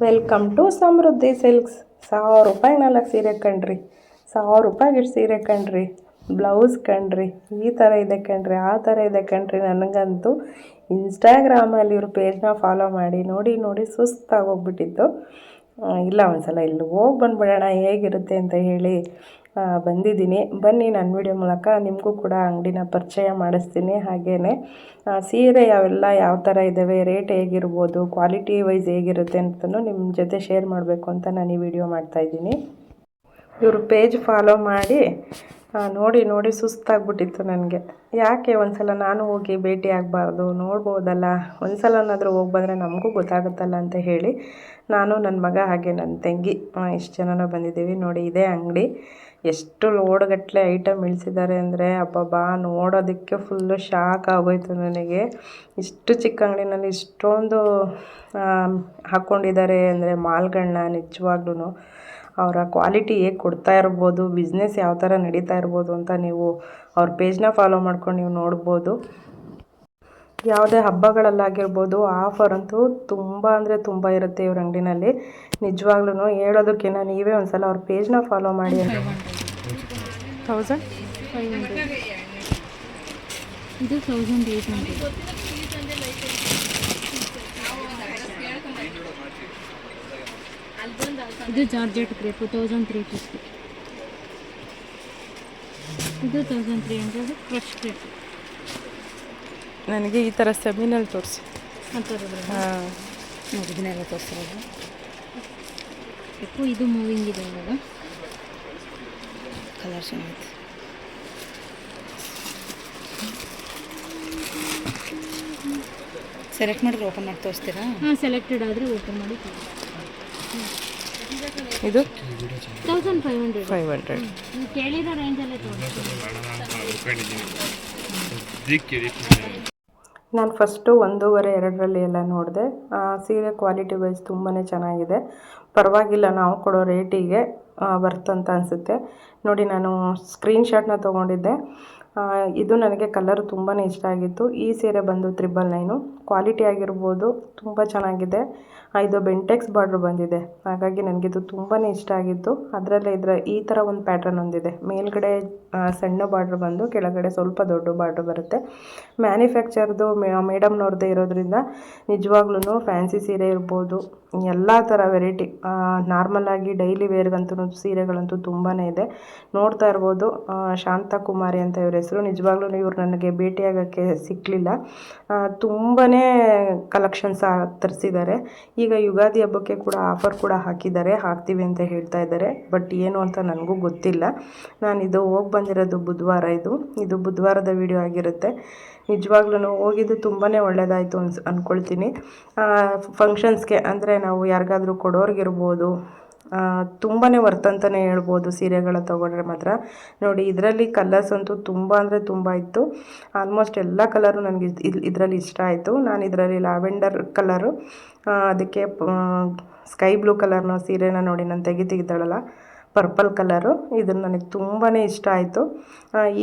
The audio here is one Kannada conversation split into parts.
Welcome to Samriddhi silks. 1000 ರೂಪಾಯಿ 4 ಸೀರೆ ಕಣ್ರಿ, 1000 ರೂಪಾಯಿಗೆ ಸೀರೆ ಕಣ್ರಿ, ಬ್ಲೌಸ್ ಕಣ್ರಿ, ಈ ಥರ ಇದೆ ಕಣ್ರಿ, ಆ ಥರ ಇದೆ ಕಣ್ರಿ. ನನಗಂತೂ ಇನ್ಸ್ಟಾಗ್ರಾಮಲ್ಲಿ ಇವ್ರ ಪೇಜ್ನ ಫಾಲೋ ಮಾಡಿ ನೋಡಿ ನೋಡಿ ಸುಸ್ತಾಗೋಗ್ಬಿಟ್ಟಿತ್ತು. ಇಲ್ಲ ಒಂದ್ಸಲ ಇಲ್ಲಿ ಹೋಗಿ ಬಂದುಬಿಡೋಣ ಹೇಗಿರುತ್ತೆ ಅಂತ ಹೇಳಿ ಬಂದಿದ್ದೀನಿ. ಬನ್ನಿ ನನ್ನ ವಿಡಿಯೋ ಮೂಲಕ ನಿಮಗೂ ಕೂಡ ಅಂಗಡಿನ ಪರಿಚಯ ಮಾಡಿಸ್ತೀನಿ. ಹಾಗೆಯೇ ಸೀರೆ ಯಾವೆಲ್ಲ ಯಾವ ಥರ ಇದ್ದಾವೆ, ರೇಟ್ ಹೇಗಿರ್ಬೋದು, ಕ್ವಾಲಿಟಿ ವೈಸ್ ಹೇಗಿರುತ್ತೆ ಅಂತಲೂ ನಿಮ್ಮ ಜೊತೆ ಶೇರ್ ಮಾಡಬೇಕು ಅಂತ ನಾನು ಈ ವಿಡಿಯೋ ಮಾಡ್ತಾಯಿದ್ದೀನಿ. ಇವರು ಪೇಜ್ ಫಾಲೋ ಮಾಡಿ ನೋಡಿ ನೋಡಿ ಸುಸ್ತಾಗ್ಬಿಟ್ಟಿತ್ತು ನನಗೆ. ಯಾಕೆ ಒಂದ್ಸಲ ನಾನು ಹೋಗಿ ಭೇಟಿ ಆಗಬಾರ್ದು, ನೋಡ್ಬೋದಲ್ಲ, ಒಂದ್ಸಲನಾದರೂ ಹೋಗಿ ಬಂದರೆ ನಮಗೂ ಗೊತ್ತಾಗುತ್ತಲ್ಲ ಅಂತ ಹೇಳಿ ನಾನು, ನನ್ನ ಮಗ ಹಾಗೆ ನನ್ನ ತಂಗಿ ಇಷ್ಟು ಜನನೂ ಬಂದಿದ್ದೀವಿ. ನೋಡಿ ಇದೇ ಅಂಗಡಿ. ಎಷ್ಟು ಲೋಡ್ಗಟ್ಟಲೆ ಐಟಮ್ ಇಳಿಸಿದ್ದಾರೆ ಅಂದರೆ ಅಬ್ಬಬ್ಬಾ, ನೋಡೋದಕ್ಕೆ ಫುಲ್ಲು ಶಾಕ್ ಆಗೋಯ್ತು ನನಗೆ. ಇಷ್ಟು ಚಿಕ್ಕ ಅಂಗಡಿನಲ್ಲಿ ಇಷ್ಟೊಂದು ಹಾಕ್ಕೊಂಡಿದ್ದಾರೆ ಅಂದರೆ ಮಾಲ್ಗಳನ್ನ. ನಿಜವಾಗ್ಲೂ ಅವರ ಕ್ವಾಲಿಟಿ ಹೇಗೆ ಕೊಡ್ತಾ ಇರ್ಬೋದು, ಬಿಸ್ನೆಸ್ ಯಾವ ಥರ ನಡೀತಾ ಇರ್ಬೋದು ಅಂತ ನೀವು ಅವ್ರ ಪೇಜ್ನ ಫಾಲೋ ಮಾಡ್ಕೊಂಡು ನೀವು ನೋಡ್ಬೋದು. ಯಾವುದೇ ಹಬ್ಬಗಳಲ್ಲಾಗಿರ್ಬೋದು ಆಫರ್ ಅಂತೂ ತುಂಬ ಅಂದರೆ ತುಂಬ ಇರುತ್ತೆ ಇವ್ರ ಅಂಗಡಿನಲ್ಲಿ. ನಿಜವಾಗ್ಲೂ ಹೇಳೋದಕ್ಕಿಂತ ನೀವೇ ಒಂದು ಸಲ ಅವ್ರ ಪೇಜ್ನ ಫಾಲೋ ಮಾಡಿ. 1500 ಇದು 1800. ಇದು ಜಾರ್ಜೆಟ್ ಕ್ರೇಪ್ 1350. ಇದು 1300 ಕ್ರಶ್ ಕ್ರೇಪ್. ನನಗೆ ಈ ಥರ ಸೆಮಿನಲ್ಲಿ ತೋರಿಸಿ. ಹಾಂ ಇದನ್ನೆಲ್ಲ ತೋರಿಸಿರೋದು. ಇದು ಮೂವಿಂಗ್ ಇದೆ ಇವಾಗ. ಕಲರ್ ಚೆನ್ನಾಗಿದೆ. ಸೆಲೆಕ್ಟ್ ಮಾಡಿದ್ರೆ ಓಪನ್ ಮಾಡಿ ತೋರಿಸ್ತೀರಾ? ಹಾಂ, ಸೆಲೆಕ್ಟೆಡ್ ಆದರೆ ಓಪನ್ ಮಾಡಿ. ಇದು 1500 ಕೇಳಿರೋ ರೇಂಜಲ್ಲೇ ತೋರಿಸ್ತೀನಿ. ನಾನು ಫಸ್ಟು 1.5-2ರಲ್ಲಿ ಎಲ್ಲ ನೋಡಿದೆ. ಸೀರೆ ಕ್ವಾಲಿಟಿ ವೈಸ್ ತುಂಬಾ ಚೆನ್ನಾಗಿದೆ, ಪರವಾಗಿಲ್ಲ. ನಾವು ಕೊಡೋ ರೇಟಿಗೆ ವರ್ತ್ ಅಂತ ಅನಿಸುತ್ತೆ. ನೋಡಿ, ನಾನು ಸ್ಕ್ರೀನ್ಶಾಟ್ನ ತೊಗೊಂಡಿದ್ದೆ. ಇದು ನನಗೆ ಕಲರ್ ತುಂಬಾ ಇಷ್ಟ ಆಗಿತ್ತು. ಈ ಸೀರೆ ಬಂದು 999. ಕ್ವಾಲಿಟಿ ಆಗಿರ್ಬೋದು ತುಂಬ ಚೆನ್ನಾಗಿದೆ. ಇದು ಬೆಂಟೆಕ್ಸ್ ಬಾರ್ಡ್ರ್ ಬಂದಿದೆ, ಹಾಗಾಗಿ ನನಗಿದು ತುಂಬಾ ಇಷ್ಟ ಆಗಿತ್ತು. ಅದರಲ್ಲೇ ಈ ಥರ ಒಂದು ಪ್ಯಾಟ್ರನ್ ಹೊಂದಿದೆ. ಮೇಲ್ಗಡೆ ಸಣ್ಣ ಬಾರ್ಡ್ರ್ ಬಂದು ಕೆಳಗಡೆ ಸ್ವಲ್ಪ ದೊಡ್ಡ ಬಾರ್ಡ್ರ್ ಬರುತ್ತೆ. ಮ್ಯಾನುಫ್ಯಾಕ್ಚರ್ದು ಮೇಡಮ್ನವ್ರದ್ದೇ ಇರೋದ್ರಿಂದ ನಿಜವಾಗ್ಲೂ ಫ್ಯಾನ್ಸಿ ಸೀರೆ ಇರ್ಬೋದು, ಎಲ್ಲ ಥರ ವೆರೈಟಿ ನಾರ್ಮಲಾಗಿ ಡೈಲಿ ವೇರ್ಗಂತೂ ಸೀರೆಗಳಂತೂ ತುಂಬಾ ಇದೆ. ನೋಡ್ತಾ ಇರ್ಬೋದು, ಶಾಂತಕುಮಾರಿ ಅಂತ ಇವ್ರ ಹೆಸರು. ನಿಜವಾಗ್ಲೂ ಇವ್ರು ನನಗೆ ಭೇಟಿಯಾಗೋಕ್ಕೆ ಸಿಕ್ಕಲಿಲ್ಲ. ತುಂಬಾ ಕಲೆಕ್ಷನ್ಸ್ ತರಿಸಿದ್ದಾರೆ. ಈಗ ಯುಗಾದಿ ಹಬ್ಬಕ್ಕೆ ಕೂಡ ಆಫರ್ ಕೂಡ ಹಾಕ್ತೀವಿ ಅಂತ ಹೇಳ್ತಾ ಇದ್ದಾರೆ. ಬಟ್ ಏನು ಅಂತ ನನಗೂ ಗೊತ್ತಿಲ್ಲ. ನಾನಿದು ಹೋಗಿ ಬಂದಿರೋದು ಬುಧವಾರ. ಇದು ಬುಧವಾರದ ವಿಡಿಯೋ ಆಗಿರುತ್ತೆ. ನಿಜವಾಗ್ಲೂ ಹೋಗಿದ್ದು ತುಂಬಾ ಒಳ್ಳೆಯದಾಯಿತು ಅಂದ್ಕೊಳ್ತೀನಿ. ಫಂಕ್ಷನ್ಸ್ಗೆ ಅಂದರೆ ನಾವು ಯಾರಿಗಾದ್ರೂ ಕೊಡೋರ್ಗಿರ್ಬೋದು, ತುಂಬಾ ವರ್ತ್ ಅಂತಲೇ ಹೇಳ್ಬೋದು ಸೀರೆಗಳ ತೊಗೊಂಡ್ರೆ ಮಾತ್ರ. ನೋಡಿ, ಇದರಲ್ಲಿ ಕಲರ್ಸ್ ಅಂತೂ ತುಂಬ ಅಂದರೆ ತುಂಬ ಇತ್ತು. ಆಲ್ಮೋಸ್ಟ್ ಎಲ್ಲ ಕಲರು ನನಗೆ ಇದರಲ್ಲಿ ಇಷ್ಟ ಆಯಿತು. ನಾನು ಇದರಲ್ಲಿ ಲ್ಯಾವೆಂಡರ್ ಕಲರು, ಅದಕ್ಕೆ ಸ್ಕೈ ಬ್ಲೂ ಕಲರ್ನ ಸೀರೆನ ನೋಡಿ ನಾನು ತೆಗಿತಾಳಲ್ಲ, ಪರ್ಪಲ್ ಕಲರು, ಇದನ್ನು ನನಗೆ ತುಂಬಾ ಇಷ್ಟ ಆಯಿತು.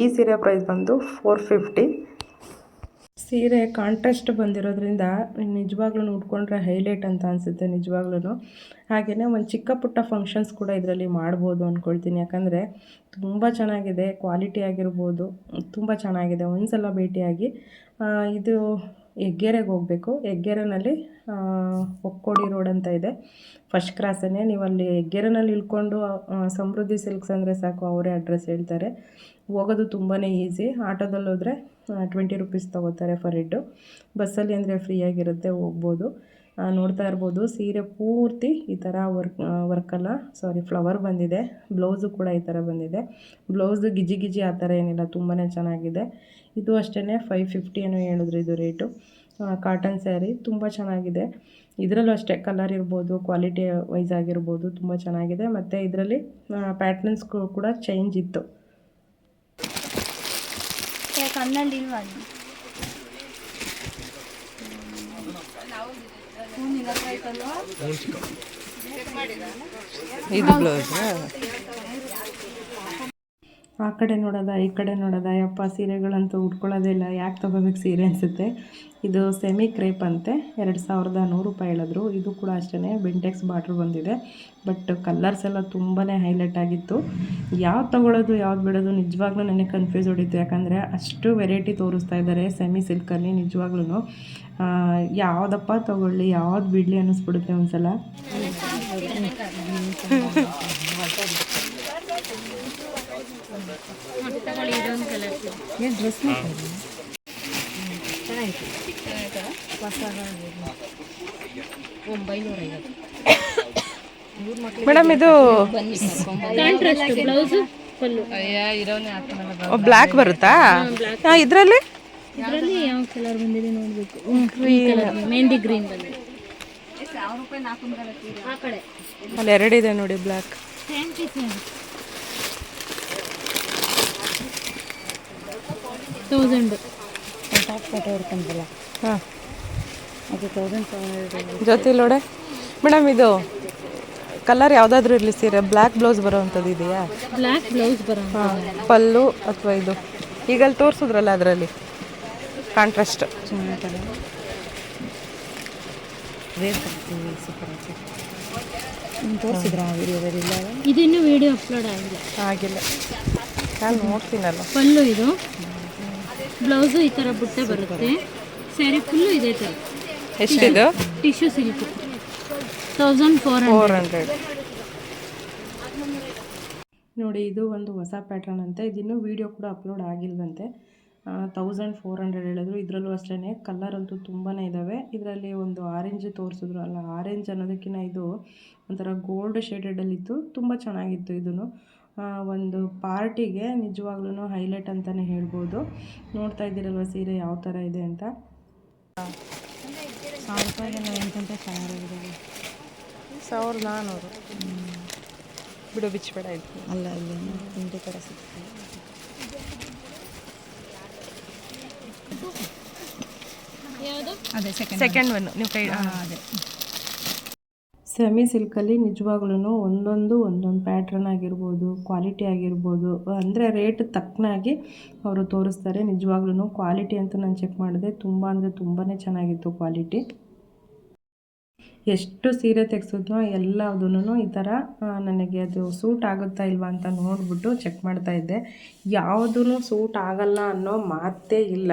ಈ ಸೀರೆ ಪ್ರೈಸ್ ಬಂದು 450. ಸೀರೆ ಕಾಂಟ್ರಾಸ್ಟ್ ಬಂದಿರೋದ್ರಿಂದ ನಿಜವಾಗ್ಲೂ ಉಟ್ಕೊಂಡ್ರೆ ಹೈಲೈಟ್ ಅಂತ ಅನಿಸುತ್ತೆ ನಿಜವಾಗ್ಲೂ. ಹಾಗೆಯೇ ಒಂದು ಚಿಕ್ಕ ಪುಟ್ಟ ಫಂಕ್ಷನ್ಸ್ ಕೂಡ ಇದರಲ್ಲಿ ಮಾಡ್ಬೋದು ಅಂದ್ಕೊಳ್ತೀನಿ. ಯಾಕಂದರೆ ತುಂಬ ಚೆನ್ನಾಗಿದೆ, ಕ್ವಾಲಿಟಿ ಆಗಿರ್ಬೋದು ತುಂಬ ಚೆನ್ನಾಗಿದೆ. ಒಂದು ಸಲ ಭೇಟಿಯಾಗಿ. ಇದು ಹೆಗ್ಗೆರೆಗೆ ಹೋಗಬೇಕು. ಹೆಗ್ಗೆರೆನಲ್ಲಿ ಒಕ್ಕೋಡಿ ರೋಡ್ ಅಂತ ಇದೆ, ಫಸ್ಟ್ ಕ್ರಾಸನ್ನೇ. ನೀವು ಅಲ್ಲಿ ಹೆಗ್ಗೆರೆನಲ್ಲಿ ಇಳ್ಕೊಂಡು ಸಮೃದ್ಧಿ ಸಿಲ್ಕ್ಸ್ ಅಂದರೆ ಸಾಕು, ಅವರೇ ಅಡ್ರೆಸ್ ಹೇಳ್ತಾರೆ. ಹೋಗೋದು ತುಂಬಾ ಈಸಿ. ಆಟೋದಲ್ಲಿ ಹೋದರೆ 20 ರೂಪೀಸ್ ತೊಗೋತಾರೆ ಫರ್ ಹೆಡ್ಡು. ಬಸ್ಸಲ್ಲಿ ಅಂದರೆ ಫ್ರೀಯಾಗಿರುತ್ತೆ, ಹೋಗ್ಬೋದು. ನೋಡ್ತಾ ಇರ್ಬೋದು, ಸೀರೆ ಪೂರ್ತಿ ಈ ಥರ ಫ್ಲವರ್ ಬಂದಿದೆ. ಬ್ಲೌಸು ಕೂಡ ಈ ಥರ ಬಂದಿದೆ. ಬ್ಲೌಸು ಗಿಜಿ ಆ ಥರ ಏನಿಲ್ಲ, ತುಂಬಾ ಚೆನ್ನಾಗಿದೆ. ಇದು ಅಷ್ಟೇ 550 ಏನೋ ಹೇಳಿದ್ರು ಇದು ರೇಟು. ಕಾಟನ್ ಸ್ಯಾರಿ ತುಂಬ ಚೆನ್ನಾಗಿದೆ. ಇದರಲ್ಲೂ ಅಷ್ಟೇ ಕಲರ್ ಇರ್ಬೋದು, ಕ್ವಾಲಿಟಿ ವೈಸ್ ಆಗಿರ್ಬೋದು ತುಂಬ ಚೆನ್ನಾಗಿದೆ. ಮತ್ತು ಇದರಲ್ಲಿ ಪ್ಯಾಟ್ರನ್ಸ್ ಕೂಡ ಚೇಂಜ್ ಇತ್ತು. ಇದು ಬ್ಲೌಸ್. ಆ ಕಡೆ ನೋಡೋದ ಈ ಕಡೆ ನೋಡೋದ ಯಪ್ಪ ಸೀರೆಗಳಂತೂ ಉಟ್ಕೊಳ್ಳೋದೇ ಇಲ್ಲ, ಯಾಕೆ ತೊಗೋಬೇಕು ಸೀರೆ ಅನಿಸುತ್ತೆ. ಇದು ಸೆಮಿ ಕ್ರೇಪ್ ಅಂತೆ, 2100 ರೂಪಾಯಿ ಹೇಳಿದ್ರು. ಇದು ಕೂಡ ಅಷ್ಟೇ ಬೆಂಟೆಕ್ಸ್ ಬಾರ್ಡ್ರ್ ಬಂದಿದೆ. ಬಟ್ ಕಲರ್ಸ್ ಎಲ್ಲ ತುಂಬಾ ಹೈಲೈಟ್ ಆಗಿತ್ತು. ಯಾವ್ದು ತೊಗೊಳ್ಳೋದು ಯಾವ್ದು ಬಿಡೋದು ನಿಜವಾಗ್ಲೂ ನನಗೆ ಕನ್ಫ್ಯೂಸ್ ಹೊಡಿತು. ಯಾಕಂದರೆ ಅಷ್ಟು ವೆರೈಟಿ ತೋರಿಸ್ತಾ ಇದ್ದಾರೆ ಸೆಮಿ ಸಿಲ್ಕಲ್ಲಿ. ನಿಜವಾಗ್ಲೂ ಯಾವುದಪ್ಪ ತೊಗೊಳ್ಳಿ ಯಾವ್ದು ಬಿಡಲಿ ಅನ್ನಿಸ್ಬಿಡುತ್ತೆ ಒಂದ್ಸಲ. ಮೇಡಮ್ ಇದು ಬ್ಲ್ಯಾಕ್ ಬರುತ್ತಾ ಇದರಲ್ಲಿ? ಇದರಲ್ಲಿ ಯಾವ ಕಲರ್ ಬಂದಿದೆ ನೋಡಬೇಕು. ಮೆಹಂದಿ ಗ್ರೀನ್ ಬಂದಿದೆ. ಆ ಕಡೆ ಅಲ್ಲಿ ಎರಡಿದೆ ನೋಡಿ ಬ್ಲ್ಯಾಕ್. Same piece 1000. ಫೋಟೋ ಹೊಡ್ಕೊಂಡಲ್ಲ. ಹಾಂ ಅದು 1700 ಜೊತೆ ನೋಡೆ ಮೇಡಮ್. ಇದು ಕಲರ್ ಯಾವುದಾದ್ರೂ ಇರಲಿ ಸೀರೆ ಬ್ಲ್ಯಾಕ್ ಬ್ಲೌಸ್ ಬರೋವಂಥದ್ದು ಇದೆಯಾ? ಬ್ಲ್ಯಾಕ್ ಬ್ಲೌಸ್ ಬರೋ ಪಲ್ಲು ಅಥವಾ ಇದು ಈಗಲ್ಲಿ ತೋರಿಸಿದ್ರಲ್ಲ ಅದರಲ್ಲಿ ಕಾಂಟ್ರಾಸ್ಟ್ ತೋರಿಸಿದ್ರ ವಿಡಿಯೋದಲ್ಲಿ? ಇದು ಇನ್ನೂ ವಿಡಿಯೋ ಅಪ್ಲೋಡ್ ಆಗಿಲ್ಲ, ನಾನು ನೋಡ್ತೀನಲ್ಲ. ಪಲ್ಲು ಇದು, ಬ್ಲೌಸು ಈ ಥರ ಬುಟ್ಟೆ ಬರುತ್ತೆ, ಸ್ಯಾರಿ ಫುಲ್ಲು ಇದೇ ಥರ. ಎಷ್ಟಿದು? ಟಿಶ್ಯೂ ಸಿಲ್ಕ್ 1400 ನೋಡಿ. ಇದು ಒಂದು ಹೊಸ ಪ್ಯಾಟ್ರನ್ ಅಂತೆ. ಇದಿನ್ನೂ ವೀಡಿಯೋ ಕೂಡ ಅಪ್ಲೋಡ್ ಆಗಿಲ್ವಂತೆ. 1400 ಹೇಳಿದ್ರು. ಇದರಲ್ಲೂ ಅಷ್ಟೇ ಕಲರ್ ಅಂತೂ ತುಂಬಾ ಇದ್ದಾವೆ. ಇದರಲ್ಲಿ ಒಂದು ಆರೆಂಜ್ ತೋರಿಸಿದ್ರು ಅಲ್ಲ, ಆರೆಂಜ್ ಅನ್ನೋದಕ್ಕಿಂತ ಇದು ಒಂಥರ ಗೋಲ್ಡ್ ಶೇಡೆಡಲ್ಲಿತ್ತು. ತುಂಬ ಚೆನ್ನಾಗಿತ್ತು. ಇದನ್ನು ಒಂದು ಪಾರ್ಟಿಗೆ ನಿಜವಾಗ್ಲೂ ಹೈಲೈಟ್ ಅಂತಲೇ ಹೇಳ್ಬೋದು. ನೋಡ್ತಾ ಇದ್ದೀರಲ್ವ ಸೀರೆ ಯಾವ ಥರ ಇದೆ ಅಂತ. 1000 ರೂಪಾಯಿಗೆಲ್ಲ ಎಂತೆಂಥ ಚೆನ್ನಾಗಿದೆ. 1400 ಬಿಡು, ಬಿಚ್ಚಬೇಡ. ಇದು ಅಲ್ಲ, ಇಲ್ಲಿ ತಿಂಡಿ ಥರ ಸಿಗ್ತದೆ. ಅದೇ ಸೆಕೆಂಡ್ ಒನ್ ನೀವು ಕೈ. ಅದೇ ಸೆಮಿ ಸಿಲ್ಕಲ್ಲಿ ನಿಜವಾಗ್ಲೂ ಒಂದೊಂದು ಪ್ಯಾಟ್ರನ್ ಆಗಿರ್ಬೋದು, ಕ್ವಾಲಿಟಿ ಆಗಿರ್ಬೋದು, ಅಂದರೆ ರೇಟ್ ತಕ್ಕನಾಗಿ ಅವರು ತೋರಿಸ್ತಾರೆ. ನಿಜವಾಗ್ಲೂ ಕ್ವಾಲಿಟಿ ಅಂತ ನಾನು ಚೆಕ್ ಮಾಡಿದೆ, ತುಂಬ ಅಂದರೆ ತುಂಬಾ ಚೆನ್ನಾಗಿತ್ತು ಕ್ವಾಲಿಟಿ. ಎಷ್ಟು ಸೀರೆ ತೆಗೆಸಿದ್ನೋ ಎಲ್ಲದೂ ಈ ಥರ ನನಗೆ ಅದು ಸೂಟ್ ಆಗುತ್ತಾ ಇಲ್ವಾ ಅಂತ ನೋಡಿಬಿಟ್ಟು ಚೆಕ್ ಮಾಡ್ತಾಯಿದ್ದೆ. ಯಾವುದೂ ಸೂಟ್ ಆಗಲ್ಲ ಅನ್ನೋ ಮಾತೇ ಇಲ್ಲ.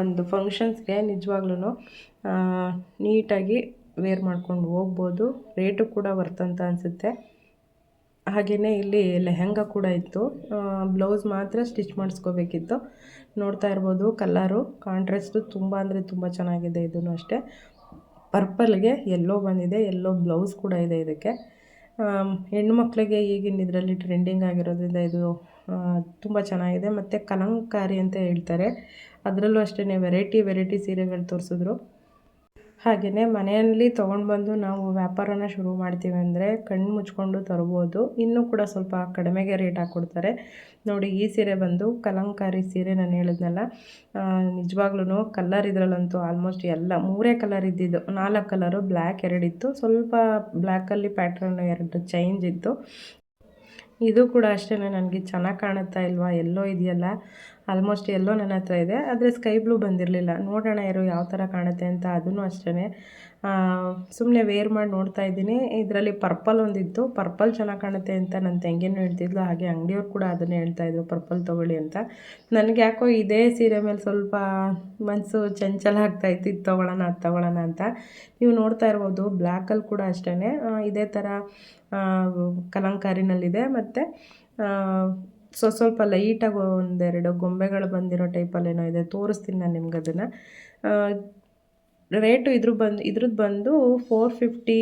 ಒಂದು ಫಂಕ್ಷನ್ಸ್ಗೆ ನಿಜವಾಗ್ಲೂ ನೀಟಾಗಿ ವೇರ್ ಮಾಡ್ಕೊಂಡು ಹೋಗ್ಬೋದು. ರೇಟು ಕೂಡ ವರ್ತ್ ಅಂತ ಅನಿಸುತ್ತೆ. ಹಾಗೆಯೇ ಇಲ್ಲಿ ಲೆಹಂಗಾ ಕೂಡ ಇತ್ತು. ಬ್ಲೌಸ್ ಮಾತ್ರ ಸ್ಟಿಚ್ ಮಾಡಿಸ್ಕೋಬೇಕಿತ್ತು. ನೋಡ್ತಾ ಇರ್ಬೋದು ಕಲರು ಕಾಂಟ್ರಾಸ್ಟು ತುಂಬ ಅಂದರೆ ತುಂಬ ಚೆನ್ನಾಗಿದೆ. ಇದೂ ಅಷ್ಟೇ ಪರ್ಪಲ್ಗೆ ಎಲ್ಲೋ ಬಂದಿದೆ, ಎಲ್ಲೋ ಬ್ಲೌಸ್ ಕೂಡ ಇದೆ ಇದಕ್ಕೆ. ಹೆಣ್ಮಕ್ಳಿಗೆ ಈಗಿನ ಇದರಲ್ಲಿ ಟ್ರೆಂಡಿಂಗ್ ಆಗಿರೋದ್ರಿಂದ ಇದು ತುಂಬ ಚೆನ್ನಾಗಿದೆ. ಮತ್ತು ಕಲಂಕಾರಿ ಅಂತ ಹೇಳ್ತಾರೆ, ಅದರಲ್ಲೂ ಅಷ್ಟೇ ವೆರೈಟಿ ಸೀರೆಗಳು ತೋರಿಸಿದ್ರು. ಹಾಗೆಯೇ ಮನೆಯಲ್ಲಿ ತೊಗೊಂಡು ಬಂದು ನಾವು ವ್ಯಾಪಾರನ ಶುರು ಮಾಡ್ತೀವಿ ಅಂದರೆ ಕಣ್ಣು ಮುಚ್ಕೊಂಡು ತರ್ಬೋದು. ಇನ್ನೂ ಕೂಡ ಸ್ವಲ್ಪ ಕಡಿಮೆಗೆ ರೇಟ್ ಹಾಕ್ಕೊಡ್ತಾರೆ. ನೋಡಿ, ಈ ಸೀರೆ ಬಂದು ಕಲಂಕಾರಿ ಸೀರೆ. ನಾನು ಹೇಳಿದ್ನಲ್ಲ, ನಿಜವಾಗ್ಲೂ ಕಲರ್ ಇದರಲ್ಲಂತೂ ಆಲ್ಮೋಸ್ಟ್ ಎಲ್ಲ 3 ಕಲರ್ ಇದ್ದಿದ್ದು. 4 ಕಲರು, ಬ್ಲ್ಯಾಕ್ 2 ಇತ್ತು, ಸ್ವಲ್ಪ ಬ್ಲ್ಯಾಕಲ್ಲಿ ಪ್ಯಾಟ್ರನ್ 2 ಚೇಂಜ್ ಇತ್ತು. ಇದು ಕೂಡ ಅಷ್ಟೇ ನನಗೆ ಚೆನ್ನಾಗಿ ಕಾಣುತ್ತಾ ಇಲ್ವಾ, ಎಲ್ಲೋ ಇದೆಯಲ್ಲ, ಆಲ್ಮೋಸ್ಟ್ ಎಲ್ಲೋ ನನ್ನ ಹತ್ರ ಇದೆ, ಆದರೆ ಸ್ಕೈ ಬ್ಲೂ ಬಂದಿರಲಿಲ್ಲ. ನೋಡೋಣ ಇರೋ ಯಾವ ಥರ ಕಾಣುತ್ತೆ ಅಂತ. ಅದೂ ಅಷ್ಟೇ ಸುಮ್ಮನೆ ವೇರ್ ಮಾಡಿ ನೋಡ್ತಾ ಇದ್ದೀನಿ. ಇದರಲ್ಲಿ ಪರ್ಪಲ್ ಒಂದಿತ್ತು, ಪರ್ಪಲ್ ಚೆನ್ನಾಗಿ ಕಾಣುತ್ತೆ ಅಂತ ನನ್ನ ತಂಗಿನೂ ಹೇಳ್ತಿದ್ಲು. ಹಾಗೆ ಅಂಗಡಿಯವ್ರು ಕೂಡ ಅದನ್ನೇ ಹೇಳ್ತಾಯಿದ್ರು, ಪರ್ಪಲ್ ತೊಗೊಳ್ಳಿ ಅಂತ. ನನಗೆ ಯಾಕೋ ಇದೇ ಸೀರೆ ಮೇಲೆ ಸ್ವಲ್ಪ ಮನಸ್ಸು ಚಂಚಲ ಆಗ್ತಾಯಿತ್ತು, ಇದು ತೊಗೊಳ್ಳೋಣ ಅಂತ. ನೀವು ನೋಡ್ತಾ ಇರ್ಬೋದು ಬ್ಲ್ಯಾಕಲ್ಲಿ ಕೂಡ ಅಷ್ಟೇ ಇದೇ ಥರ ಕಲಂಕಾರಿನಲ್ಲಿದೆ. ಮತ್ತು ಸ್ವಲ್ಪ ಲೈಟಾಗಿ 1-2 ಗೊಂಬೆಗಳು ಬಂದಿರೋ ಟೈಪಲ್ಲೇನೋ ಇದೆ. ತೋರಿಸ್ತೀನಿ ನಾನು ನಿಮ್ಗೆ ಅದನ್ನು. ರೇಟು ಇದ್ರದ್ದು ಬಂದು 450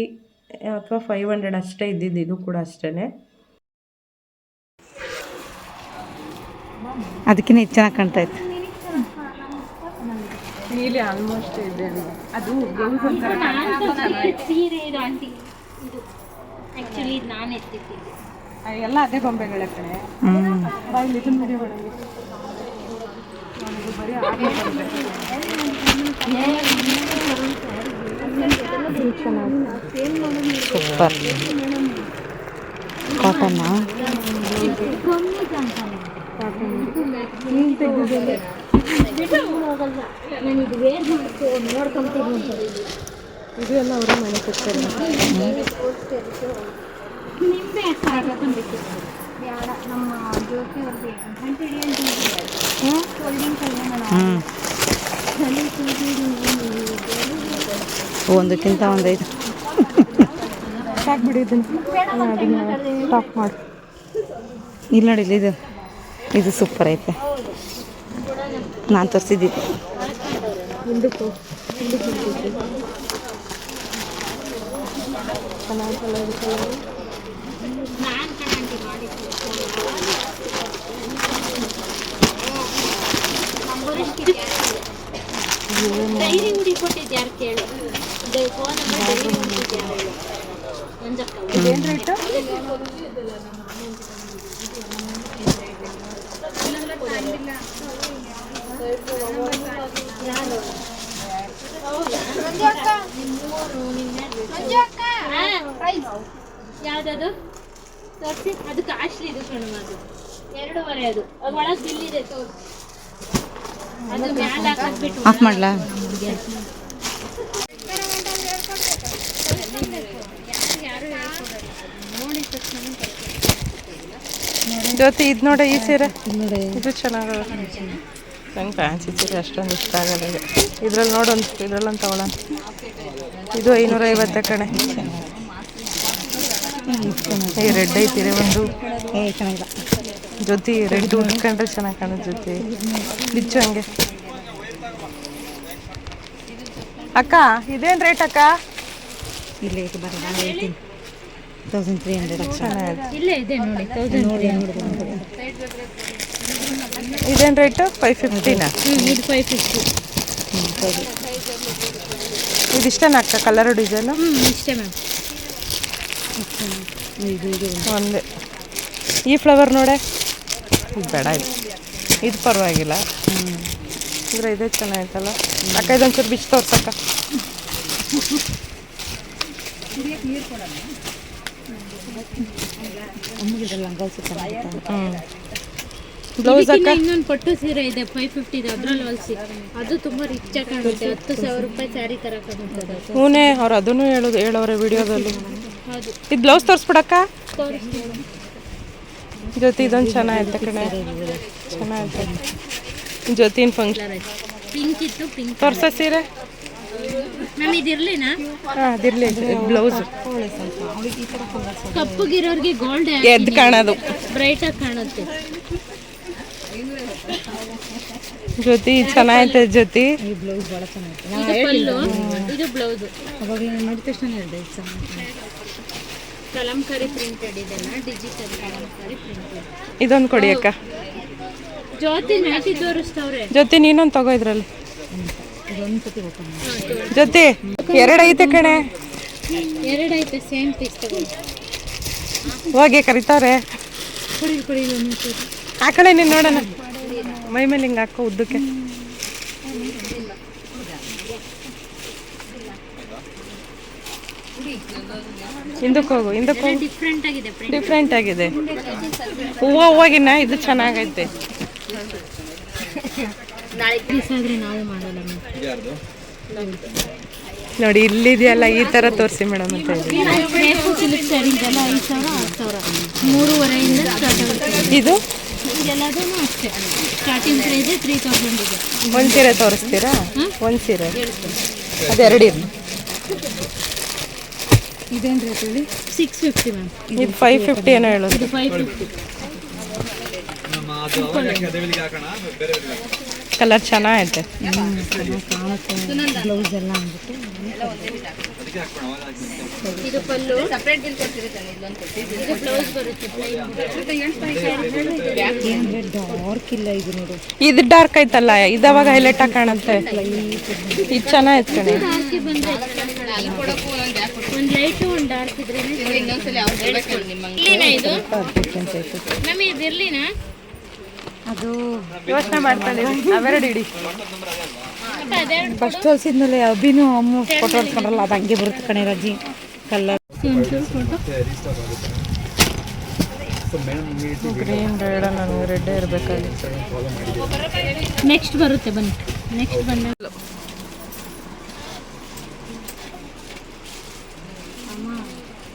ಅಥವಾ 500 ಅಷ್ಟೇ ಇದ್ದಿದ್ದು. ಇದು ಕೂಡ ಅಷ್ಟೇ. ಅದಕ್ಕಿಂತ ಚೆನ್ನಾಗಿ ಕಾಣ್ತಾ ಇತ್ತು. ನೀಲಿ ಆಲ್ಮೋಸ್ಟ್ ಇದೆ. ಅದು ಸೀರೆ ಇದು ಆಂಟಿ, ಇದು ಆ್ಯಕ್ಚುಲಿ ಇದು ನಾನು ಎತ್ತಿಟ್ಟಿದ್ದೆ. ಎಲ್ಲ ಅದೇ ಗೊಂಬೆಗಳ ಕಡೆ ಬರೀ ಸೂಪರ್. ಕಾಟನ್ನ ಇದು ಎಲ್ಲ ಅವರೇ ಮ್ಯಾನುಫ್ಯಾಕ್ಚರ್. ಒಂದಕ್ಕಿಂತ ಒಂದೈದು ಸಾಕ್ಬಿಡಿ ಅದನ್ನ ಸ್ಟಾಪ್ ಮಾಡಿ. ಇಲ್ಲಿ ನೋಡಿ ಇದು ಇದು ಸೂಪರ್ ಐತೆ. ನಾನು ತರಿಸಿದ್ದಿದ್ದು ಮುಂದಕ್ಕೂ ಡೈರಿ ಹುಡಿ ಕೊಟ್ಟಿದ್ದು ಯಾರು ಕೇಳಿ ಫೋನ್ ನಂಬರ್ ಡೈರಿ ಹುಡಿದ್ಯಾರು ಏನು ರೇಟು? ಯಾವ್ದದು ತೋರಿಸಿ. ಅದು ಕಾಸ್ಟ್ಲಿ ಇದು ಕಣಮ್ಮ, ಅದು 2.5 ಅದು ಒಳಗೆ ಬಿಲ್ ಇದೆ ತೋರಿಸಿ. ಅದು ಮ್ಯಾಲ ಹಾಕಿಬಿಟ್ಟು ಆಫ್ ಮಾಡಲಾ? ಜೊತೆ ಇದು ನೋಡಿ, ಈ ಸೀರೆ ಇದು ಚೆನ್ನಾಗದ. ನಂಗೆ ಫ್ಯಾನ್ಸಿ ಸೀರೆ ಅಷ್ಟೊಂದು ಇಷ್ಟ ಆಗಲ್ಲ. ಇದ್ರಲ್ಲಿ ನೋಡೊಂದು, ಇದ್ರಲ್ಲೊಂದು ತಗೊಳ್ಳೋಣ. ಇದು 550 ಕಣೆ. ಈ ರೆಡ್ ಐತಿರಿ ಒಂದು ಚೆನ್ನಾಗಿಲ್ಲ. ಜೊತೆ ರೆಡ್ ಉಟ್ಕೊಂಡ್ರೆ ಚೆನ್ನಾಗಿ ಕಾಣೋದು. ಜೊತೆ ಬಿಚ್ಚು ಹಂಗೆ. ಅಕ್ಕ ಇದೇನು ರೇಟ್ ಅಕ್ಕ? ಇಲ್ಲೇ ಐತೆ ಬರೋಣ, 1300 ಚೆನ್ನಾಗಿದೆ. ಇಲ್ಲೇ ಇದೆ ನೋಡಿ 1300. ಇದೇನು ರೇಟು? 550ನಾ? ಇದು 550. ಇದಿಷ್ಟೇನ ಅಕ್ಕ ಕಲರು ಡಿಸೈನು? ಇಷ್ಟೇ ಮ್ಯಾಮ್. ಒಂದೇ. ಈ ಫ್ಲವರ್ ನೋಡೆ, ಇದು ಬೇಡ. ಇದು ಪರವಾಗಿಲ್ಲ. ಅಂದರೆ ಇದೇ ಚೆನ್ನಾಗಿತ್ತಲ್ಲ ಅಕ್ಕ. ಇದೊಂಚೂರು ಬಿಚ್ಚು ತೋರ್ಸಕ್ಕ. ಬ್ಲೌಸ್ ಅಕ್ಕ ಇನ್ನೊಂದು ಪಟ್ಟು ಸೀರೆ ಇದೆ 550 ಇದೆ, ಅದ್ರಲ್ಲಿ ಹೊಲಿಸಿ. ಅದು ತುಂಬಾ ರಿಚ್ ಆಗಿ ಕಾಣುತ್ತೆ. 10,000 ರೂಪಾಯಿ ಸ್ಯಾರಿ ತರ ಕಾಣುತ್ತೆ. ಹೂನೇ ಅವ್ರು ಅದನ್ನು ಹೇಳೋರೆ ವಿಡಿಯೋದಲ್ಲಿ. ಹೌದು, ಇದು ಬ್ಲೌಸ್ ತೋರಿಸ್ಬಿಡಕ್ಕ. ತೋರಿಸ್ತೀನಿ. ಜೊತೆ ಇದೊಂದು ಚೆನ್ನಾಗೈತೆ ಕಣೆ, ಚೆನ್ನಾಗೈತೆ. ಜೊತೆನ ಫಂಕ್ಷನ್ ಪಿಂಕ್ ಇತ್ತು, ಪಿಂಕ್ ತೋರ್ಸ ಸೀರೆ. ಮ್ಯಾಮ್ ಇದಿರ್ಲಿನಾ? ಹಾಂ ಅದಿರಲಿ. ಬ್ಲೌಸ್ ಕಪ್ಪಗಿರೋರಿಗೆ ಗೋಲ್ಡ್ ಎದ್ದು ಕಾಣೋದು, ಬ್ರೈಟ್ ಆಗಿ ಕಾಣುತ್ತೆ. ಜೊತೆ ಚೆನ್ನಾಗೈತೆ. ಜೊತೆ ಈ ಬ್ಲೌಸ್ ಭಾಳ ಚೆನ್ನಾಗಿತ್ತು. ಇದು ಪಲ್ಲು, ಇದು ಬ್ಲೌಸ್. ಅವಾಗ ನೋಡಿದ ತಕ್ಷಣ ಹೇಳಿದೆ ಕಲಂಕಾರಿ ಪ್ರಿಂಟೆಡ್ ಇದೆಲ್ಲ, ಡಿಜಿಟಲ್ ಕಲಂಕಾರಿ ಪ್ರಿಂಟೆಡ್. ಇದೊಂದು ಕೊಡಿ ಅಕ್ಕ. ಜ್ಯೋತಿ ನೈಟಿ ತೋರಿಸ್ತವ್ರೆ. ಜೊತೆ ನೀನೊಂದು ತಗೋ ಇದ್ರಲ್ಲಿ. ಇದೊಂದು ಸತಿ ಓಪನ್ ಮಾಡಿ. ಜೊತೆ 2 ಐತೆ ಕಣೆ. 2 ಐತೆ, ಸೇಮ್ ಪೀಸ್ ತಗೊಳ್ಳಿ. ಹೋಗಿ ಕರೀತಾರೆ. ಕೊಡಿ ಆ ಕಡೆ ನೀನು ನೋಡೋಣ. ಮೈ ಮೇಲೆ ಹಿಂಗೆ ಹಾಕೋ ಉದ್ದಕ್ಕೆ. ಹಿಂದಕ್ಕೆ ಹೋಗು, ಹಿಂದಕ್ಕೆ ಹೋಗು. ಡಿಫ್ರೆಂಟ್ ಆಗಿದೆ ಪ್ರಿಂಟ್. ಡಿಫ್ರೆಂಟ್ ಆಗಿದೆ. ಹೂವಾಗಿನ ಇದು ಚೆನ್ನಾಗೈತೆ. ನಾಳೆ ಪೀಸ್ ಆದರೆ ನಾವು ಮಾಡಲ್ಲ ನೋಡಿ ಇಲ್ಲಿದೆಯಲ್ಲ, ಈ ಥರ ತೋರಿಸಿ ಮೇಡಮ್ ಅಂತ ಹೇಳಿ. ಸಿಲ್ಕ್ ಸ್ಯಾರೀಸೆಲ್ಲ 5,000 6,000 3,500 ಸ್ಟಾರ್ಟ್ ಆಗುತ್ತೆ. ಇದು ಎಲ್ಲದೂ ಅಷ್ಟೇ, ಸ್ಟಾರ್ಟಿಂಗ್ ಪ್ರೈಸೇ 3,000 ಇದೆ. ಒಂದು ಸೀರೆ ತೋರಿಸ್ತೀರಾ? ಒಂದು ಸೀರೆ ಅದು 2 ಇರಲಿ. ಇದೇನು ರೇಟ್ ಹೇಳಿ? 650 ಮ್ಯಾಮ್. ಇದು 550 ಏನೋ ಹೇಳೋದು. ಇದು 550. ಕಲರ್ ಚೆನ್ನಾಗೈತೆ. ಬ್ಲೌಸ್ ಎಲ್ಲ ಅಂದ್ಬಿಟ್ಟು ಇದು ಪಲ್ಲು, ಇದು ಬ್ಲೌಸ್ ಬರುತ್ತೆ. ಏನಂದ್ರೆ ಡಾರ್ಕ್ ಇಲ್ಲ ಇದು ನೋಡು. ಇದು ಡಾರ್ಕ್ ಐತಲ್ಲ, ಇದಾವಾಗ ಹೈಲೈಟ್ ಆಗಿ ಕಾಣುತ್ತೆ. ಇದು ಚೆನ್ನಾಗೈತೆ ಕಣೆ. ಡಾರ್ಕ್ ಬಂದ್ರೆ ಒಂದು ಲೈಟು ಒಂದು ಡಾರ್ಕ್ ಇದ್ರೆ ಇದು ಮ್ಯಾಮ್ ಇದು ಇರ್ಲಿನಾ? ಅದು ಯೋಚನೆ ಮಾಡ್ತಾಳೆ. ಅವೆರಡು ಇಡಿ. ಫಸ್ಟ್ ಹೊಲ್ಸಿದ್ಮೇಲೆ ಅಭಿನೂ ಅಮ್ಮ ಫೋಟೋ ಹೊಡ್ಕೊಂಡ್ರಲ್ಲ, ಅದು ಹಂಗೆ ಬರುತ್ತೆ ಕಣೆ ರಜಿ ಕಲರ್. ಒಂಚೂರು ಫೋಟೋ ಗ್ರೀನ್ ಬೇಡ, ನನಗೆ ರೆಡ್ಡೇ ಇರಬೇಕಾಗಿತ್ತು. ನೆಕ್ಸ್ಟ್ ಬರುತ್ತೆ ಬನ್ನಿ, ನೆಕ್ಸ್ಟ್ ಬಂದಾಗ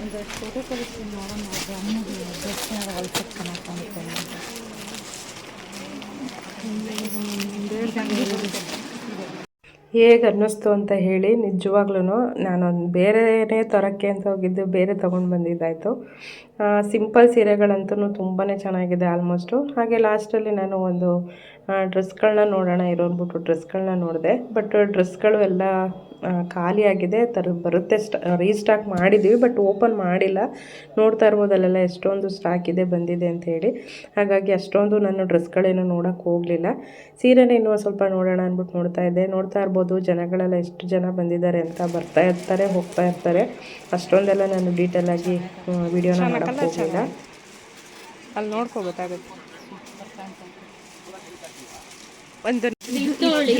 ಒಂದು ಫೋಟೋ ಕಳಿಸ್ತೀನಿ ನೋಡೋಣ. ಅಮ್ಮಗೆ ಡ್ರೆಸ್ ಹೊಲ್ಸಕ್ಕೆ ಚೆನ್ನಾಗಿ ಕಾಣುತ್ತೆ. ಹೇಗೆ ಅನ್ನಿಸ್ತು ಅಂತ ಹೇಳಿ. ನಿಜವಾಗ್ಲೂ ನಾನೊಂದು ಬೇರೆನೇ ತರೋಕ್ಕೆ ಅಂತ ಹೋಗಿದ್ದು, ಬೇರೆ ತೊಗೊಂಡು ಬಂದಿದ್ದಾಯಿತು. ಸಿಂಪಲ್ ಸೀರೆಗಳಂತೂ ತುಂಬಾ ಚೆನ್ನಾಗಿದೆ ಆಲ್ಮೋಸ್ಟು. ಹಾಗೆ ಲಾಸ್ಟಲ್ಲಿ ನಾನು ಒಂದು ಡ್ರೆಸ್ಗಳನ್ನ ನೋಡೋಣ ಇರೋ ಅಂದ್ಬಿಟ್ಟು ಡ್ರೆಸ್ಗಳನ್ನ ನೋಡಿದೆ. ಬಟ್ ಡ್ರೆಸ್ಗಳು ಎಲ್ಲ ಖಾಲಿಯಾಗಿದೆ. ಬರುತ್ತೆ, ರೀಸ್ಟಾಕ್ ಮಾಡಿದ್ದೀವಿ ಬಟ್ ಓಪನ್ ಮಾಡಿಲ್ಲ. ನೋಡ್ತಾ ಇರ್ಬೋದಲ್ಲೆಲ್ಲ ಎಷ್ಟೊಂದು ಸ್ಟಾಕ್ ಇದೆ, ಬಂದಿದೆ ಅಂತ ಹೇಳಿ. ಹಾಗಾಗಿ ಅಷ್ಟೊಂದು ನಾನು ಡ್ರೆಸ್ಗಳೇನು ನೋಡೋಕ್ಕೆ ಹೋಗಲಿಲ್ಲ. ಸೀರೆನೇ ಇನ್ನೂ ಸ್ವಲ್ಪ ನೋಡೋಣ ಅಂದ್ಬಿಟ್ಟು ನೋಡ್ತಾ ಇರ್ಬೋದು ಜನಗಳೆಲ್ಲ ಎಷ್ಟು ಜನ ಬಂದಿದ್ದಾರೆ ಅಂತ. ಬರ್ತಾ ಇರ್ತಾರೆ, ಹೋಗ್ತಾ ಇರ್ತಾರೆ. ಅಷ್ಟೊಂದೆಲ್ಲ ನಾನು ಡೀಟೇಲಾಗಿ ವಿಡಿಯೋನ ಮಾಡೋಕ್ಕೆ ಹೋಗಲಿಲ್ಲ. ಅಲ್ಲಿ ನೋಡ್ಕೊ ಗೊತ್ತಾಗುತ್ತೆ. ಒಂದು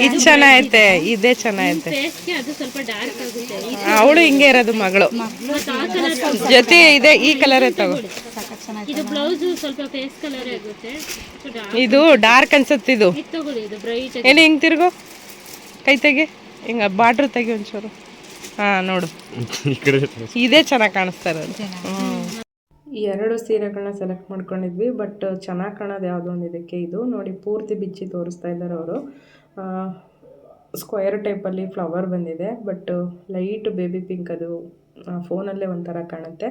ಇದು ಚೆನ್ನಾಗೈತೆ, ಇದೇ ಚೆನ್ನಾಗೈತೆ. ಫೇಸ್ಗೆ ಅದು ಸ್ವಲ್ಪ ಡಾರ್ಕ್ ಆಗುತ್ತೆ. ಅವಳು ಹಿಂಗೆ ಇರೋದು ಮಗಳು ಜೊತೆ ಇದೆ. ಈ ಕಲರೇ ತಗೋ. ಇದು ಬ್ಲೌಸ್ ಸ್ವಲ್ಪ ಫೇಸ್ ಕಲರ್ ಆಗುತ್ತೆ. ಇದು ಡಾರ್ಕ್ ಅನ್ಸುತ್ತೆ. ಇದು ತಗೊಳ್ಳಿ, ಇದು ಬ್ರೈಟ್. ಏನು ಹಿಂಗೆ ತಿರ್ಗೋ, ಕೈ ತೆಗಿ, ಹಿಂಗೆ ಬಾರ್ಡ್ರ್ ತೆಗಿ ಒಂಚೂರು. ಹಾಂ ನೋಡು, ಇದೇ ಚೆನ್ನಾಗಿ ಕಾಣಿಸ್ತಾ ಇರೋದು. ಎರಡು ಸೀರೆಗಳನ್ನ ಸೆಲೆಕ್ಟ್ ಮಾಡ್ಕೊಂಡಿದ್ವಿ. ಬಟ್ ಚೆನ್ನಾಗಿ ಕಾಣೋದು ಯಾವುದೋ ಒಂದು ಇದಕ್ಕೆ. ಇದು ನೋಡಿ, ಪೂರ್ತಿ ಬಿಚ್ಚಿ ತೋರಿಸ್ತಾ ಇದ್ದಾರೆ ಅವರು. ಸ್ಕ್ವೇರ್ ಟೈಪಲ್ಲಿ ಫ್ಲವರ್ ಬಂದಿದೆ. ಬಟ್ ಲೈಟ್ ಬೇಬಿ ಪಿಂಕ್, ಅದು ಫೋನಲ್ಲೇ ಒಂಥರ ಕಾಣುತ್ತೆ.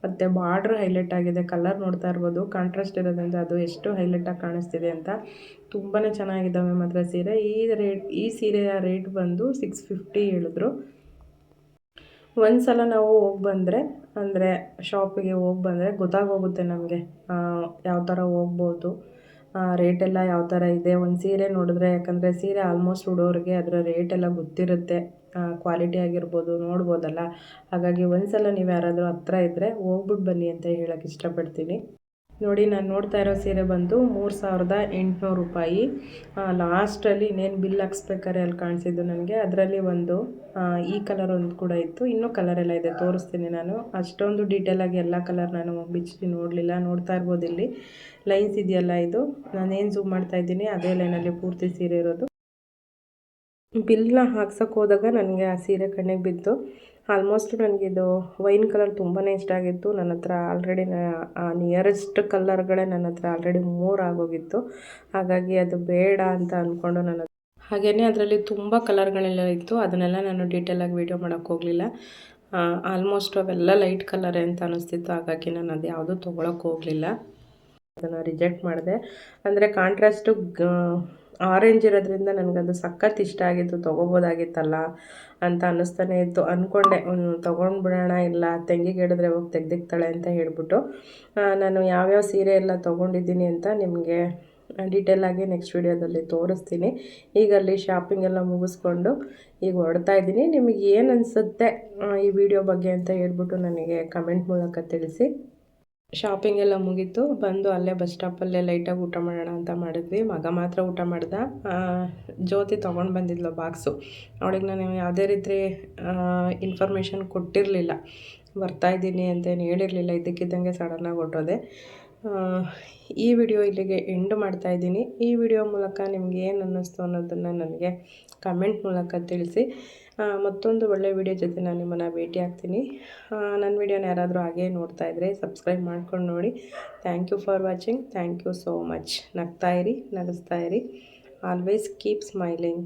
ಮತ್ತು ಬಾರ್ಡ್ರ್ ಹೈಲೈಟ್ ಆಗಿದೆ. ಕಲರ್ ನೋಡ್ತಾ ಇರ್ಬೋದು, ಕಾಂಟ್ರಾಸ್ಟ್ ಇರೋದ್ರಿಂದ ಅದು ಎಷ್ಟು ಹೈಲೈಟಾಗಿ ಕಾಣಿಸ್ತಿದೆ ಅಂತ. ತುಂಬಾ ಚೆನ್ನಾಗಿದ್ದಾವೆ ಮಾತ್ರ ಸೀರೆ. ಈ ಸೀರೆಯ ರೇಟ್ ಬಂದು 650 ಹೇಳಿದ್ರು. ಒಂದು ಸಲ ನಾವು ಹೋಗಿ ಬಂದರೆ, ಅಂದರೆ ಶಾಪಿಗೆ ಹೋಗಿ ಬಂದರೆ ಗೊತ್ತಾಗೋಗುತ್ತೆ ನಮಗೆ ಯಾವ ಥರ ಹೋಗ್ಬೋದು, ರೇಟೆಲ್ಲ ಯಾವ ಥರ ಇದೆ. ಒಂದು ಸೀರೆ ನೋಡಿದ್ರೆ, ಯಾಕಂದರೆ ಸೀರೆ ಆಲ್ಮೋಸ್ಟ್ ಉಡೋರಿಗೆ ಅದರ ರೇಟೆಲ್ಲ ಗೊತ್ತಿರುತ್ತೆ, ಕ್ವಾಲಿಟಿ ಆಗಿರ್ಬೋದು, ನೋಡ್ಬೋದಲ್ಲ. ಹಾಗಾಗಿ ಒಂದು ಸಲ ನೀವು ಯಾರಾದರೂ ಹತ್ರ ಇದ್ದರೆ ಹೋಗ್ಬಿಟ್ಟು ಬನ್ನಿ ಅಂತ ಹೇಳೋಕ್ಕೆ ಇಷ್ಟಪಡ್ತೀನಿ. ನೋಡಿ, ನಾನು ನೋಡ್ತಾ ಇರೋ ಸೀರೆ ಬಂದು 3800 ರೂಪಾಯಿ. ಲಾಸ್ಟಲ್ಲಿ ಇನ್ನೇನು ಬಿಲ್ ಹಾಕ್ಸ್ಬೇಕಾರೆ ಅಲ್ಲಿ ಕಾಣಿಸಿದ್ದು ನನಗೆ. ಅದರಲ್ಲಿ ಒಂದು ಈ ಕಲರ್ ಒಂದು ಕೂಡ ಇತ್ತು. ಇನ್ನೂ ಕಲರೆಲ್ಲ ಇದೆ, ತೋರಿಸ್ತೀನಿ ನಾನು. ಅಷ್ಟೊಂದು ಡೀಟೇಲಾಗಿ ಎಲ್ಲ ಕಲರ್ ನಾನು ಬಿಚ್ಚಿ ನೋಡಲಿಲ್ಲ. ನೋಡ್ತಾ ಇರ್ಬೋದು, ಇಲ್ಲಿ ಲೈನ್ಸ್ ಇದೆಯಲ್ಲ, ಇದು ನಾನೇನು ಝೂಮ್ ಮಾಡ್ತಾ ಇದ್ದೀನಿ ಅದೇ ಲೈನಲ್ಲಿ ಪೂರ್ತಿ ಸೀರೆ ಇರೋದು. ಬಿಲ್ನ ಹಾಕ್ಸೋಕೆ ಹೋದಾಗ ನನಗೆ ಆ ಸೀರೆ ಕಣ್ಣಿಗೆ ಬಿತ್ತು. ಆಲ್ಮೋಸ್ಟ್ ನನಗಿದು ವೈನ್ ಕಲರ್ ತುಂಬಾ ಇಷ್ಟ ಆಗಿತ್ತು. ನನ್ನ ಹತ್ರ ಆಲ್ರೆಡಿ ನಿಯರೆಸ್ಟ್ ಕಲರ್ಗಳೇ ನನ್ನ ಹತ್ರ ಆಲ್ರೆಡಿ 3 ಆಗೋಗಿತ್ತು. ಹಾಗಾಗಿ ಅದು ಬೇಡ ಅಂತ ಅಂದ್ಕೊಂಡು ನಾನು ಹಾಗೆಯೇ ಅದರಲ್ಲಿ ತುಂಬ ಕಲರ್ಗಳೆಲ್ಲ ಇತ್ತು. ಅದನ್ನೆಲ್ಲ ನಾನು ಡೀಟೇಲಾಗಿ ವೀಡಿಯೋ ಮಾಡೋಕ್ಕೆ ಹೋಗಲಿಲ್ಲ. ಆಲ್ಮೋಸ್ಟ್ ಅವೆಲ್ಲ ಲೈಟ್ ಕಲರೇ ಅಂತ ಅನ್ನಿಸ್ತಿತ್ತು. ಹಾಗಾಗಿ ನಾನು ಅದು ಯಾವುದೂ ತೊಗೊಳಕ್ಕೆ ಹೋಗಲಿಲ್ಲ, ಅದನ್ನು ರಿಜೆಕ್ಟ್ ಮಾಡಿದೆ. ಅಂದರೆ ಕಾಂಟ್ರಾಸ್ಟು ಆರೆಂಜ್ ಇರೋದ್ರಿಂದ ನನಗದು ಸಖತ್ ಇಷ್ಟ ಆಗಿತ್ತು. ತೊಗೋಬೋದಾಗಿತ್ತಲ್ಲ ಅಂತ ಅನ್ನಿಸ್ತಾನೆ ಇತ್ತು. ಅಂದ್ಕೊಂಡೆ ತೊಗೊಂಡು ಬಿಡೋಣ, ಇಲ್ಲ ತಂಗಿಗೆ ಹೇಳಿದ್ರೆ ಹೋಗಿ ತೆಗ್ದಿಕ್ತಾಳೆ ಅಂತ ಹೇಳ್ಬಿಟ್ಟು. ನಾನು ಯಾವ್ಯಾವ ಸೀರೆ ಎಲ್ಲ ತೊಗೊಂಡಿದ್ದೀನಿ ಅಂತ ನಿಮಗೆ ಡೀಟೇಲಾಗಿ ನೆಕ್ಸ್ಟ್ ವೀಡಿಯೋದಲ್ಲಿ ತೋರಿಸ್ತೀನಿ. ಈಗ ಅಲ್ಲಿ ಶಾಪಿಂಗ್ ಎಲ್ಲ ಮುಗಿಸ್ಕೊಂಡು ಈಗ ಹೊರಡ್ತಾ ಇದ್ದೀನಿ. ನಿಮಗೆ ಏನು ಅನಿಸುತ್ತೆ ಈ ವಿಡಿಯೋ ಬಗ್ಗೆ ಅಂತ ಹೇಳ್ಬಿಟ್ಟು ನನಗೆ ಕಮೆಂಟ್ ಮೂಲಕ ತಿಳಿಸಿ. ಶಾಪಿಂಗ್ ಎಲ್ಲ ಮುಗೀತು. ಬಂದು ಅಲ್ಲೇ ಬಸ್ ಸ್ಟಾಪಲ್ಲೇ ಲೈಟಾಗಿ ಊಟ ಮಾಡೋಣ ಅಂತ ಮಾಡಿದ್ವಿ. ಮಗ ಮಾತ್ರ ಊಟ ಮಾಡ್ದ. ಜ್ಯೋತಿ ತೊಗೊಂಡು ಬಂದಿದ್ಲು ಬಾಕ್ಸು. ಅವಳಿಗೆ ನಾನು ಯಾವುದೇ ರೀತಿ ಇನ್ಫಾರ್ಮೇಷನ್ ಕೊಟ್ಟಿರಲಿಲ್ಲ, ಬರ್ತಾಯಿದ್ದೀನಿ ಅಂತೇನು ಹೇಳಿರಲಿಲ್ಲ. ಇದ್ದಕ್ಕಿದ್ದಂಗೆ ಸಡನ್ನಾಗಿ ಹೊರಟೋದೆ. ಈ ವಿಡಿಯೋ ಇಲ್ಲಿಗೆ ಎಂಡ್ ಮಾಡ್ತಾಯಿದ್ದೀನಿ. ಈ ವಿಡಿಯೋ ಮೂಲಕ ನಿಮ್ಗೆ ಏನು ಅನ್ನಿಸ್ತು ಅನ್ನೋದನ್ನು ನನಗೆ ಕಮೆಂಟ್ ಮೂಲಕ ತಿಳಿಸಿ. ಮತ್ತೊಂದು ಒಳ್ಳೆಯ ವಿಡಿಯೋ ಜೊತೆ ನಾನು ನಿಮ್ಮನ್ನು ಭೇಟಿ ಆಗ್ತೀನಿ. ನನ್ನ ವಿಡಿಯೋನ ಯಾರಾದರೂ ಹಾಗೇ ನೋಡ್ತಾಯಿದ್ರೆ ಸಬ್ಸ್ಕ್ರೈಬ್ ಮಾಡ್ಕೊಂಡು ನೋಡಿ. Thank you for watching. Thank you so much. ನಗ್ತಾಯಿರಿ, ನಗಿಸ್ತಾಯಿರಿ. Always keep smiling.